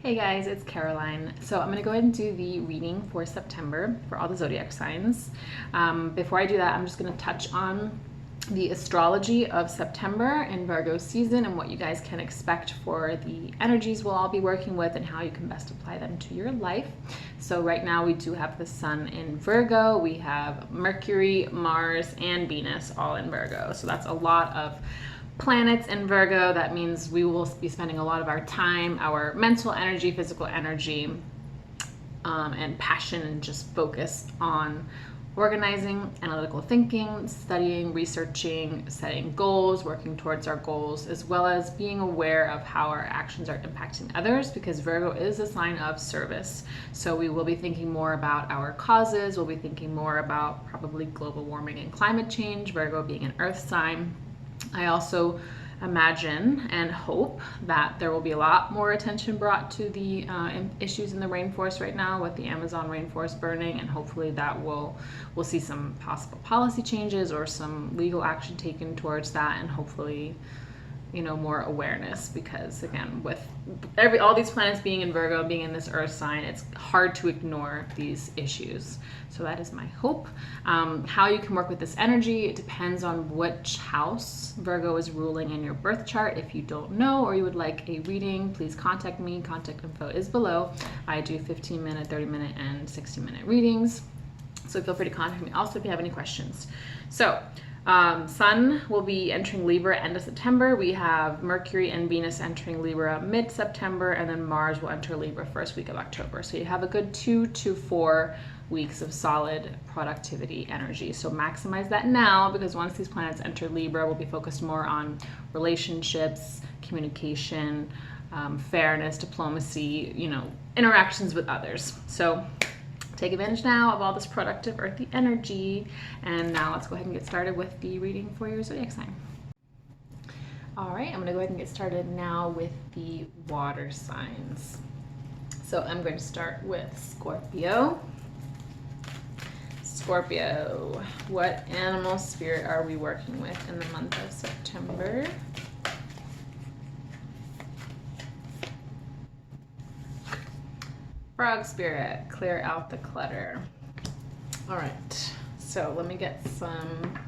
Hey guys, it's Caroline. So I'm going to go ahead and do the reading for September for all the zodiac signs. Before I do that, I'm just going to touch on the astrology of September and Virgo season and what you guys can expect for the energies we'll all be working with and how you can best apply them to your life. So right now we do have the sun in Virgo, we have Mercury, Mars, and Venus all in Virgo. So that's a lot of planets in Virgo. That means we will be spending a lot of our time, our mental energy, physical energy, and passion, and just focus on organizing, analytical thinking, studying, researching, setting goals, working towards our goals, as well as being aware of how our actions are impacting others, because Virgo is a sign of service. So we will be thinking more about our causes. We'll be thinking more about probably global warming and climate change, Virgo being an earth sign. I also imagine and hope that there will be a lot more attention brought to the issues in the rainforest right now with the Amazon rainforest burning, and hopefully that we'll see some possible policy changes or some legal action taken towards that, and hopefully more awareness, because again, with all these planets being in Virgo, being in this earth sign, it's hard to ignore these issues. So that is my hope. How you can work with this energy, it depends on which house Virgo is ruling in your birth chart. If you don't know or you would like a reading, please contact me. Contact info is below. I do 15-minute, 30-minute, and 60-minute readings, so feel free to contact me also if you have any questions. So Sun will be entering Libra end of September. We have Mercury and Venus entering Libra mid-September, and then Mars will enter Libra first week of October. So you have a good 2 to 4 weeks of solid productivity energy. So maximize that now, because once these planets enter Libra, we'll be focused more on relationships, communication, fairness, diplomacy, interactions with others. So take advantage now of all this productive earthy energy. And now let's go ahead and get started with the reading for your zodiac sign. All right, I'm going to go ahead and get started now with the water signs. So I'm going to start with Scorpio. Scorpio, what animal spirit are we working with in the month of September? Frog spirit, clear out the clutter. All right, so let me get some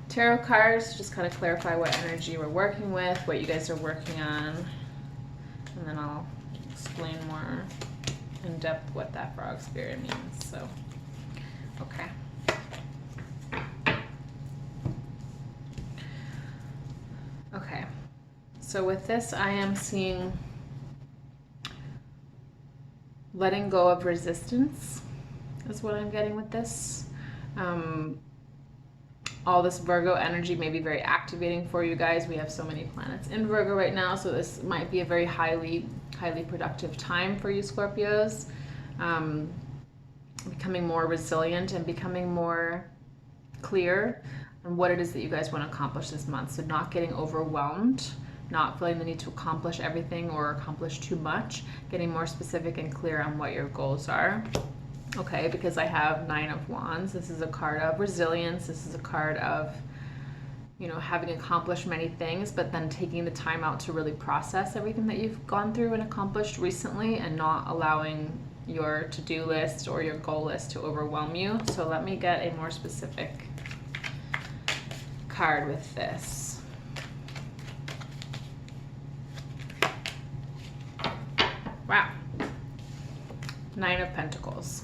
tarot cards to just kind of clarify what energy we're working with, what you guys are working on, and then I'll explain more in depth what that frog spirit means. So, okay. Okay, so with this, I am seeing letting go of resistance is what I'm getting with this. All this Virgo energy may be very activating for you guys. We have so many planets in Virgo right now, so this might be a very highly productive time for you Scorpios. Becoming more resilient and becoming more clear on what it is that you guys want to accomplish this month. So not getting overwhelmed, not feeling the need to accomplish everything or accomplish too much, getting more specific and clear on what your goals are. Okay, because I have 9 of Wands. This is a card of resilience. This is a card of, having accomplished many things, but then taking the time out to really process everything that you've gone through and accomplished recently, and not allowing your to-do list or your goal list to overwhelm you. So let me get a more specific card with this. Wow. 9 of Pentacles.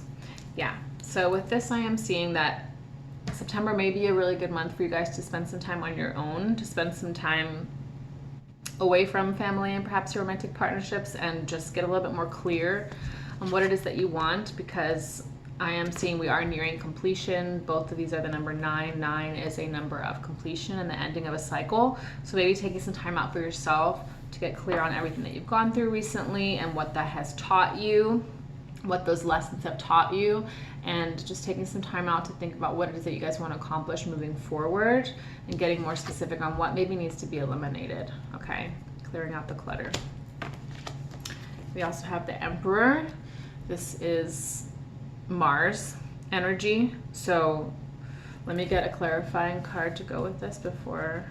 Yeah. So with this, I am seeing that September may be a really good month for you guys to spend some time on your own, to spend some time away from family and perhaps romantic partnerships, and just get a little bit more clear on what it is that you want, because I am seeing we are nearing completion. Both of these are the number 9. 9 is a number of completion and the ending of a cycle. So maybe taking some time out for yourself to get clear on everything that you've gone through recently and what that has taught you, what those lessons have taught you, and just taking some time out to think about what it is that you guys want to accomplish moving forward, and getting more specific on what maybe needs to be eliminated. Okay, clearing out the clutter. We also have the Emperor. This is Mars energy. So let me get a clarifying card to go with this before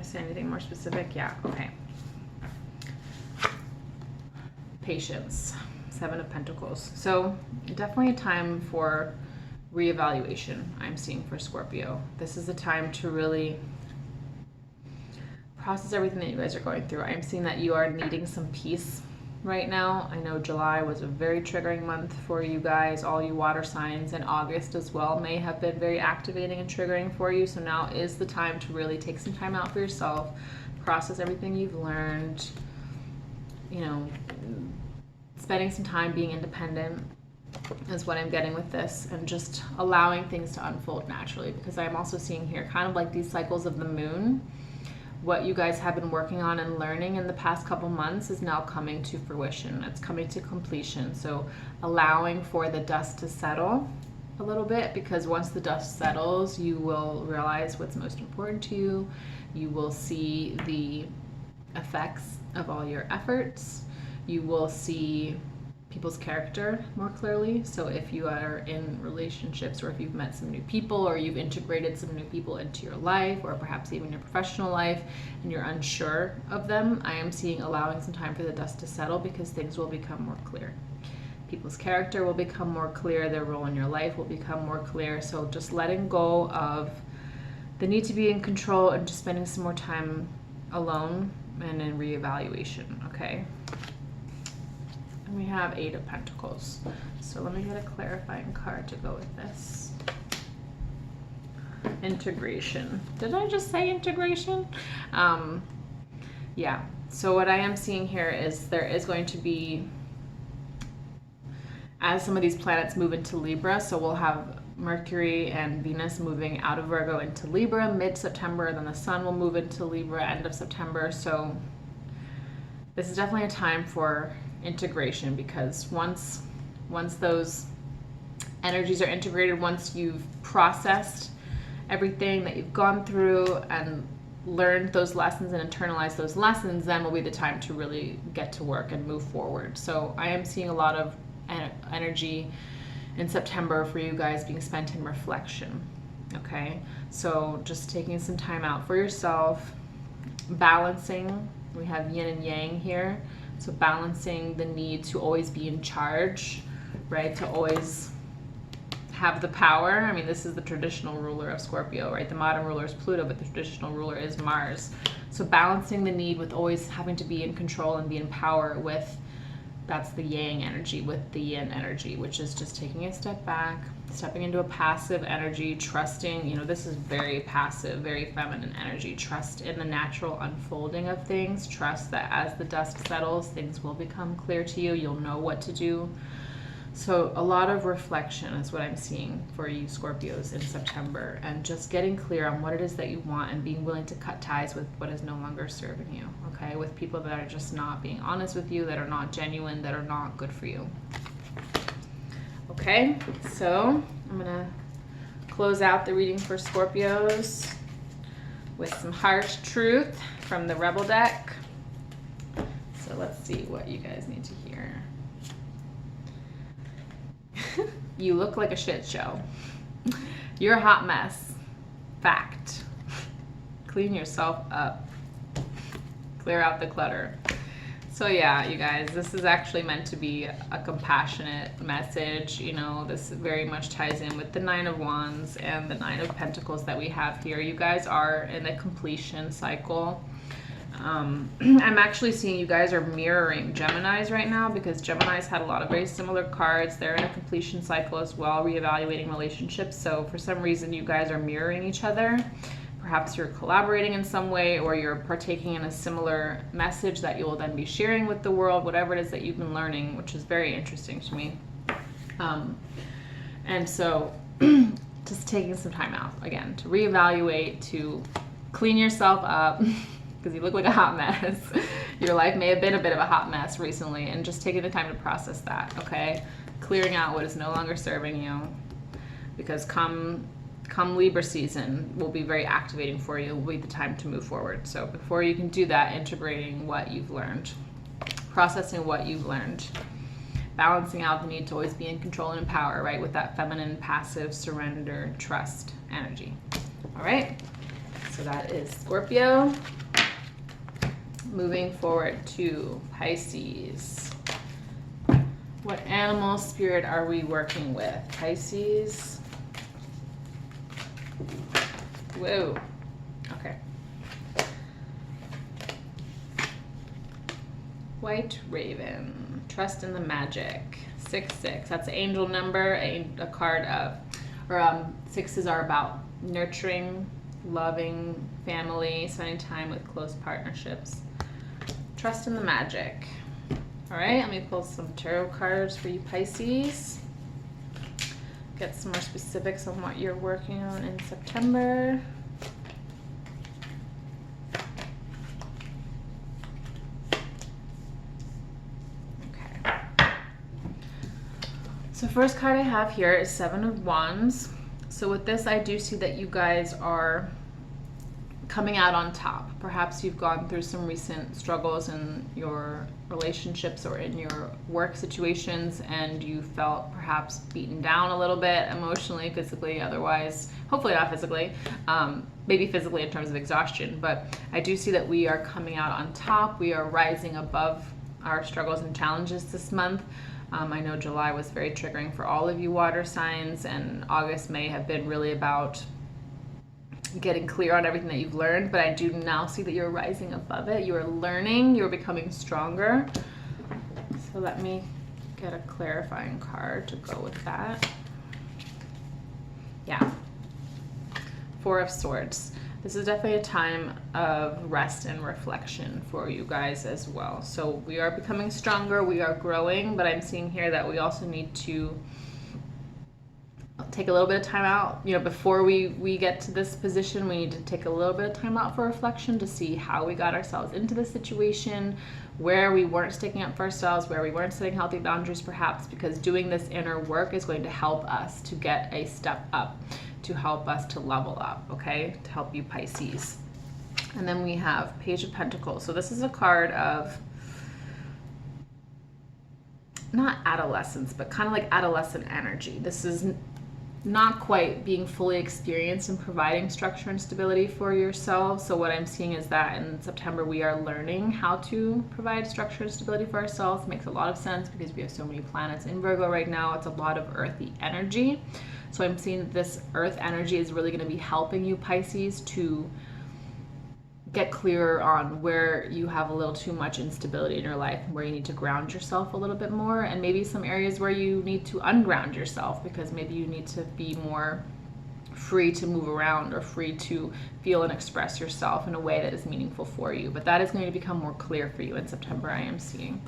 I say anything more specific. Yeah, okay. patience, 7 of Pentacles. So definitely a time for reevaluation, I'm seeing for Scorpio. This is a time to really process everything that you guys are going through. I'm seeing that you are needing some peace right now. I know July was a very triggering month for you guys, all you water signs, and August as well may have been very activating and triggering for you. So now is the time to really take some time out for yourself, process everything you've learned, you know, spending some time being independent is what I'm getting with this, and just allowing things to unfold naturally, because I'm also seeing here kind of like these cycles of the moon. What you guys have been working on and learning in the past couple months is now coming to fruition. It's coming to completion. So allowing for the dust to settle a little bit, because once the dust settles, you will realize what's most important to you. You will see the effects of all your efforts. You will see people's character more clearly. So if you are in relationships, or if you've met some new people, or you've integrated some new people into your life, or perhaps even your professional life, and you're unsure of them, I am seeing allowing some time for the dust to settle, because things will become more clear. People's character will become more clear. Their role in your life will become more clear. So just letting go of the need to be in control and just spending some more time alone and in reevaluation, okay? We have 8 of Pentacles. So let me get a clarifying card to go with this. Integration. Did I just say integration? Yeah. So what I am seeing here is there is going to be, as some of these planets move into Libra, so we'll have Mercury and Venus moving out of Virgo into Libra mid-September, then the Sun will move into Libra end of September. So this is definitely a time for integration, because once those energies are integrated, once you've processed everything that you've gone through and learned those lessons and internalized those lessons, then will be the time to really get to work and move forward. So I am seeing a lot of energy in September for you guys being spent in reflection, okay? So just taking some time out for yourself, balancing. We have yin and yang here. So balancing the need to always be in charge, right? To always have the power. I mean, this is the traditional ruler of Scorpio, right? The modern ruler is Pluto, but the traditional ruler is Mars. So balancing the need with always having to be in control and be in power with, that's the yang energy, with the yin energy, which is just taking a step back, stepping into a passive energy, trusting, you know, this is very passive, very feminine energy. Trust in the natural unfolding of things. Trust that as the dust settles, things will become clear to you. You'll know what to do. So a lot of reflection is what I'm seeing for you Scorpios in September, and just getting clear on what it is that you want and being willing to cut ties with what is no longer serving you, okay? With people that are just not being honest with you, that are not genuine, that are not good for you. Okay, so I'm gonna close out the reading for Scorpios with some harsh truth from the Rebel deck. So let's see what you guys need to hear. You look like a shit show. You're a hot mess. Fact. Clean yourself up. Clear out the clutter. So yeah, you guys, this is actually meant to be a compassionate message. You know, this very much ties in with the 9 of Wands and the 9 of Pentacles that we have here. You guys are in a completion cycle. I'm actually seeing you guys are mirroring Geminis right now, because Geminis had a lot of very similar cards. They're in a completion cycle as well, reevaluating relationships. So for some reason, you guys are mirroring each other. Perhaps you're collaborating in some way, or you're partaking in a similar message that you will then be sharing with the world, whatever it is that you've been learning, which is very interesting to me. And so just taking some time out, again, to reevaluate, to clean yourself up, because you look like a hot mess. Your life may have been a bit of a hot mess recently, and just taking the time to process that, okay? Clearing out what is no longer serving you, because come Libra season will be very activating for you. Will be the time to move forward. So before you can do that, integrating what you've learned, processing what you've learned, balancing out the need to always be in control and in power, right? With that feminine, passive, surrender, trust energy. All right, so that is Scorpio. Moving forward to Pisces. What animal spirit are we working with? Pisces. Whoa. Okay. White Raven. Trust in the magic. 6-6. That's an angel number, a card of, or sixes are about nurturing, loving family, spending time with close partnerships. Trust in the magic. All right, let me pull some tarot cards for you Pisces. Get some more specifics on what you're working on in September. Okay. So first card I have here is 7 of Wands. So with this, I do see that you guys are coming out on top. Perhaps you've gone through some recent struggles in your relationships or in your work situations, and you felt perhaps beaten down a little bit emotionally, physically, otherwise, hopefully not physically, maybe physically in terms of exhaustion. But I do see that we are coming out on top. We are rising above our struggles and challenges this month. I know July was very triggering for all of you water signs, and August may have been really about getting clear on everything that you've learned, but I do now see that you're rising above it. You are learning, you're becoming stronger. So let me get a clarifying card to go with that. Yeah. 4 of Swords. This is definitely a time of rest and reflection for you guys as well. So we are becoming stronger, we are growing, but I'm seeing here that we also need to take a little bit of time out. You know, before we get to this position, we need to take a little bit of time out for reflection to see how we got ourselves into this situation, where we weren't sticking up for ourselves, where we weren't setting healthy boundaries perhaps, because doing this inner work is going to help us to get a step up, to help us to level up, okay? To help you Pisces. And then we have Page of Pentacles. So this is a card of not adolescence, but kind of like adolescent energy. This is not quite being fully experienced in providing structure and stability for yourself. So what I'm seeing is that in September we are learning how to provide structure and stability for ourselves. It makes a lot of sense because we have so many planets in Virgo right now. It's a lot of earthy energy. So I'm seeing that this earth energy is really going to be helping you Pisces to get clearer on where you have a little too much instability in your life, where you need to ground yourself a little bit more, and maybe some areas where you need to unground yourself because maybe you need to be more free to move around or free to feel and express yourself in a way that is meaningful for you. But that is going to become more clear for you in September, I am seeing.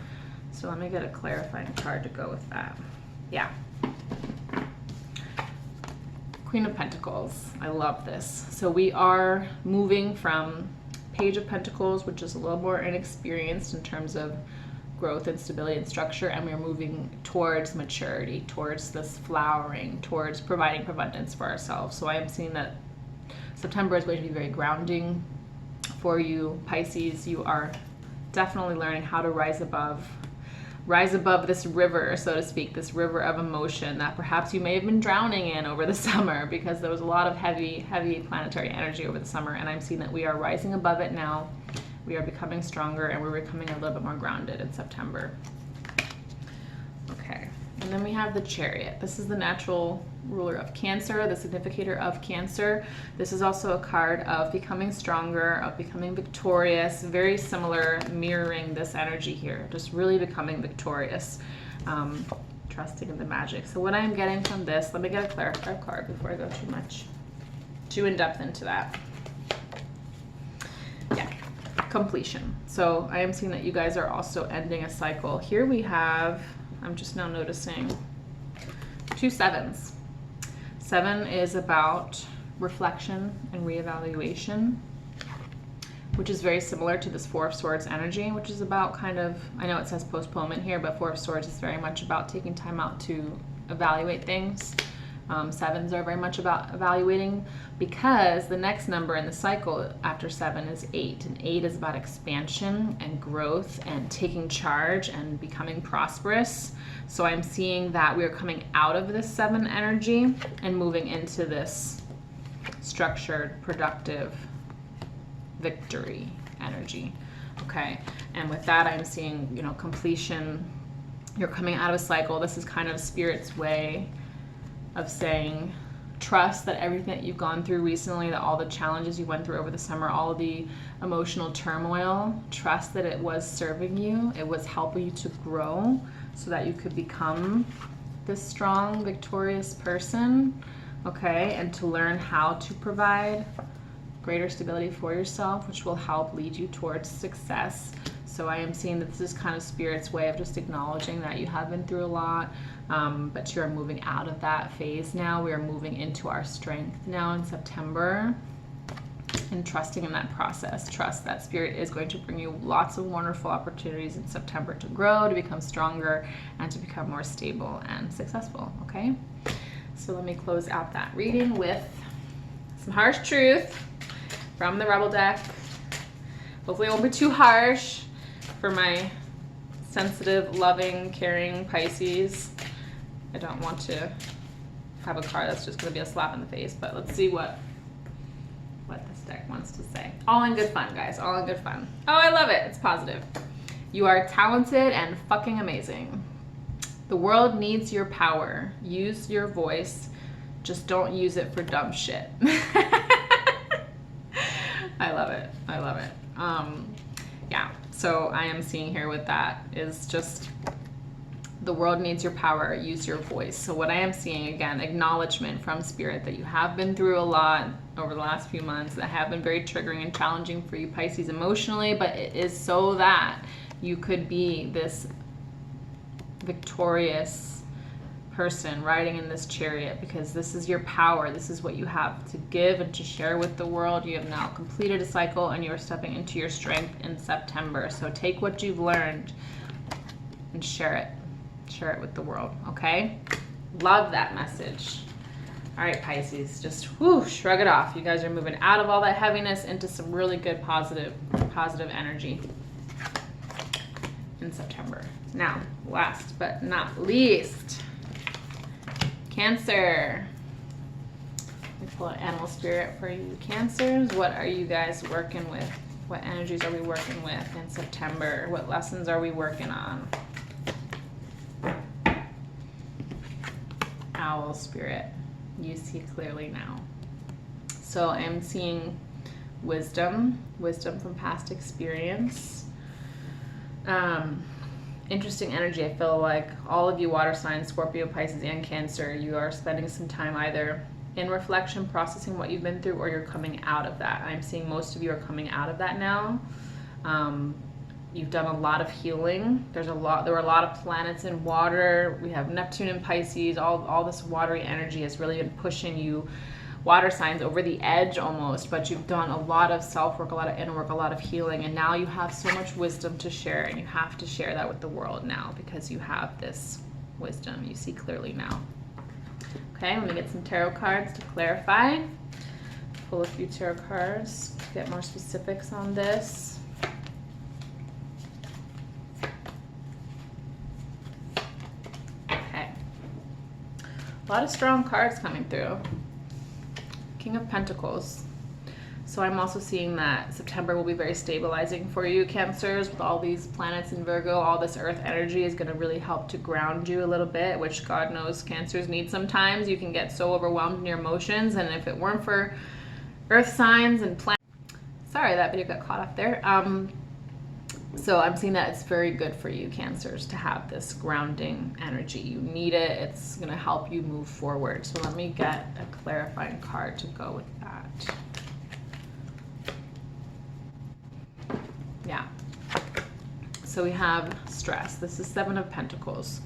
So let me get a clarifying card to go with that. Yeah. Queen of Pentacles. I love this. So we are moving from Page of Pentacles, which is a little more inexperienced in terms of growth and stability and structure, and we're moving towards maturity, towards this flowering, towards providing abundance for ourselves. So I am seeing that September is going to be very grounding for you Pisces. You are definitely learning how to rise above this river, so to speak, this river of emotion that perhaps you may have been drowning in over the summer, because there was a lot of heavy planetary energy over the summer, and I'm seeing that we are rising above it now. We are becoming stronger, and we're becoming a little bit more grounded in September. Okay, and then we have the Chariot. This is the natural ruler of Cancer, the significator of Cancer. This is also a card of becoming stronger, of becoming victorious, very similar, mirroring this energy here, just really becoming victorious, trusting in the magic. So what I'm getting from this, let me get a clarifier card before I go too in depth into that. Yeah, completion. So I am seeing that you guys are also ending a cycle. Here we have, I'm just now noticing, 2 sevens. 7 is about reflection and reevaluation, which is very similar to this 4 of Swords energy, which is about kind of, I know it says postponement here, but 4 of Swords is very much about taking time out to evaluate things. 7s are very much about evaluating, because the next number in the cycle after 7 is 8, and 8 is about expansion and growth and taking charge and becoming prosperous. So I'm seeing that we are coming out of this 7 energy and moving into this structured, productive victory energy. Okay, and with that I'm seeing, you know, completion, You're coming out of a cycle. This is kind of Spirit's way of saying, trust that everything that you've gone through recently, that all the challenges you went through over the summer, all of the emotional turmoil, trust that it was serving you. It was helping you to grow so that you could become this strong, victorious person, okay? And to learn how to provide greater stability for yourself, which will help lead you towards success. So I am seeing that this is kind of Spirit's way of just acknowledging that you have been through a lot, but you are moving out of that phase now. We are moving into our strength now in September, and trusting in that process. Trust that Spirit is going to bring you lots of wonderful opportunities in September to grow, to become stronger, and to become more stable and successful, okay? So let me close out that reading with some harsh truth from the Rebel deck. Hopefully it won't be too harsh for my sensitive, loving, caring Pisces. I don't want to have a card that's just going to be a slap in the face, but let's see what this deck wants to say. All in good fun, guys. All in good fun. Oh, I love it. It's positive. You are talented and fucking amazing. The world needs your power. Use your voice. Just don't use it for dumb shit. I love it. I love it. Yeah, so I am seeing here with that is just the world needs your power, use your voice. So what I am seeing, again, acknowledgement from Spirit that you have been through a lot over the last few months that have been very triggering and challenging for you, Pisces, emotionally, but it is so that you could be this victorious person riding in this chariot, because this is your power. This is what you have to give and to share with the world. You have now completed a cycle and you're stepping into your strength in September. So take what you've learned and share it. Share it with the world, okay? Love that message. All right, Pisces, just shrug it off. You guys are moving out of all that heaviness into some really good positive energy in September. Now, last but not least, Cancer. Let me pull an animal spirit for you, Cancers. What are you guys working with? What energies are we working with in September? What lessons are we working on? Owl spirit. You see clearly now. So I'm seeing wisdom from past experience. Interesting energy. I feel like all of you water signs, Scorpio, Pisces, and Cancer, you are spending some time either in reflection, processing what you've been through, or you're coming out of that. I'm seeing most of you are coming out of that now. You've done a lot of healing. There were a lot of planets in water. We have Neptune in Pisces. All this watery energy has really been pushing you water signs over the edge almost, but you've done a lot of self-work, a lot of inner work, a lot of healing, and now you have so much wisdom to share, and you have to share that with the world now because you have this wisdom. You see clearly now. Okay, let me get some tarot cards to clarify. Pull a few tarot cards, get more specifics on this. Okay. A lot of strong cards coming through. King of Pentacles. So I'm also seeing that September will be very stabilizing for you, Cancers, with all these planets in Virgo. All this earth energy is going to really help to ground you a little bit, which God knows Cancers need sometimes. You can get so overwhelmed in your emotions, and if it weren't for earth signs and planets, sorry, that video got caught up there. So I'm seeing that it's very good for you, Cancers, to have this grounding energy. You need it. It's going to help you move forward. So let me get a clarifying card to go with that. Yeah. So we have stress. This is Seven of Pentacles.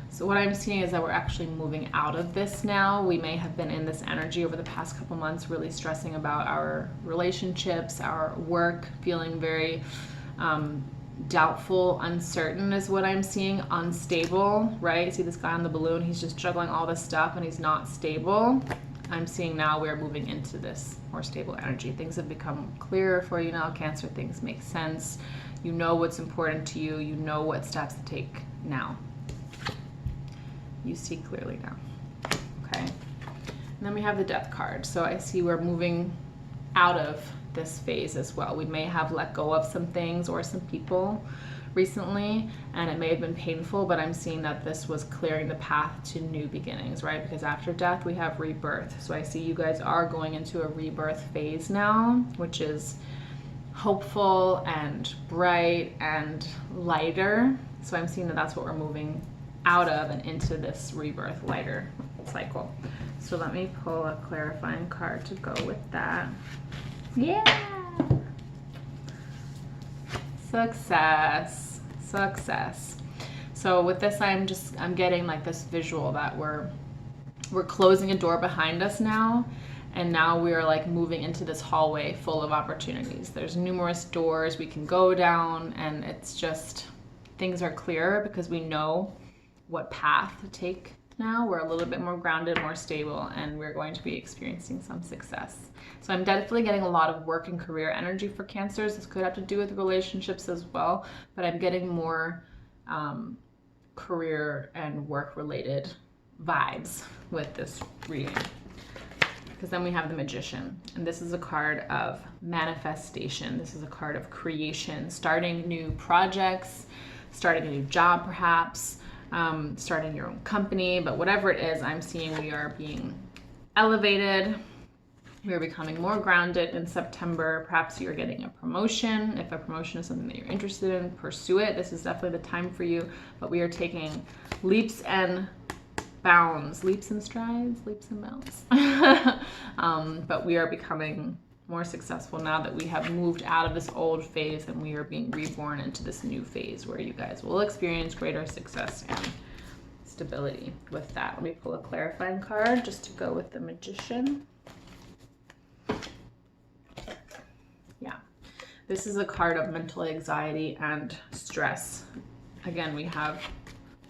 So what I'm seeing is that we're actually moving out of this now. We may have been in this energy over the past couple months, really stressing about our relationships, our work, feeling very doubtful, uncertain is what I'm seeing, unstable, right? See this guy on the balloon, he's just juggling all this stuff and he's not stable. I'm seeing now we're moving into this more stable energy. Things have become clearer for you now, Cancer. Things make sense. You know what's important to you. You know what steps to take now. You see clearly now. Okay. And then we have the Death card. So I see we're moving out of this phase as well. We may have let go of some things or some people recently, and it may have been painful, but I'm seeing that this was clearing the path to new beginnings, right? Because after death, we have rebirth. So I see you guys are going into a rebirth phase now, which is hopeful and bright and lighter. So I'm seeing that that's what we're moving out of and into this rebirth lighter cycle. So let me pull a clarifying card to go with that. Yeah. Success. Success. So with this, I'm getting like this visual that we're closing a door behind us now, and now we are like moving into this hallway full of opportunities. There's numerous doors we can go down, and it's just, things are clearer because we know what path to take now. We're a little bit more grounded, more stable, and we're going to be experiencing some success. So I'm definitely getting a lot of work and career energy for Cancers. This could have to do with relationships as well, but I'm getting more career and work related vibes with this reading. Because then we have the Magician, and this is a card of manifestation. This is a card of creation, starting new projects, starting a new job perhaps, starting your own company, but whatever it is, I'm seeing we are being elevated. We are becoming more grounded in September. Perhaps you're getting a promotion. If a promotion is something that you're interested in, pursue it. This is definitely the time for you, but we are taking leaps and bounds, leaps and strides, leaps and bounds. But we are becoming more successful now that we have moved out of this old phase and we are being reborn into this new phase where you guys will experience greater success and stability with that. Let me pull a clarifying card just to go with the Magician. Yeah, this is a card of mental anxiety and stress. Again, we have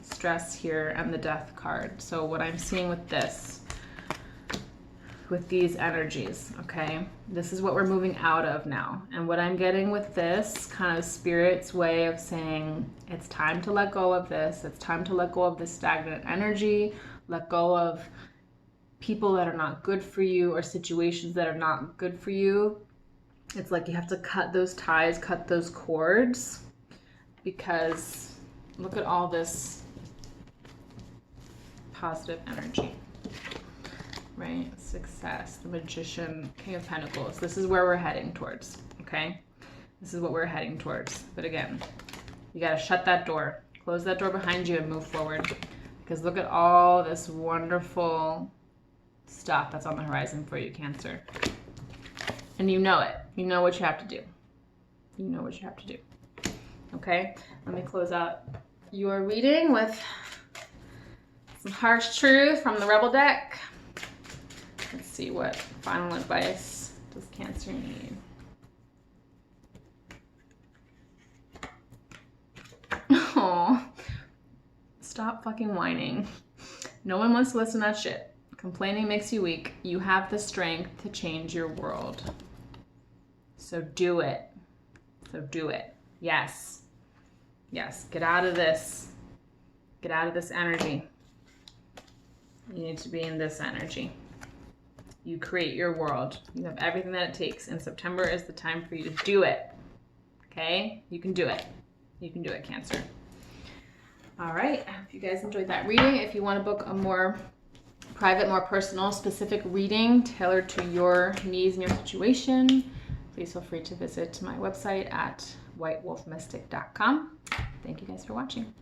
stress here and the Death card. So what I'm seeing with this, with these energies, okay, this is what we're moving out of now. And what I'm getting with this kind of Spirit's way of saying it's time to let go of this. It's time to let go of this stagnant energy, let go of people that are not good for you or situations that are not good for you. It's like you have to cut those ties, cut those cords, because look at all this positive energy, right? Success, the Magician, King of Pentacles. This is where we're heading towards, okay? This is what we're heading towards. But again, you got to shut that door, close that door behind you and move forward, because look at all this wonderful stuff that's on the horizon for you, Cancer. And you know it. You know what you have to do. You know what you have to do. Okay? Let me close out your reading with some harsh truth from the Rebel deck. Let's see what final advice does Cancer need. Oh, stop fucking whining. No one wants to listen to that shit. Complaining makes you weak. You have the strength to change your world. So do it. So do it. Yes. Yes. Get out of this. Get out of this energy. You need to be in this energy. You create your world. You have everything that it takes. And September is the time for you to do it. Okay? You can do it. You can do it, Cancer. All right. I hope you guys enjoyed that reading. If you want to book a more private, more personal, specific reading tailored to your needs and your situation, please feel free to visit my website at whitewolfmystic.com. Thank you guys for watching.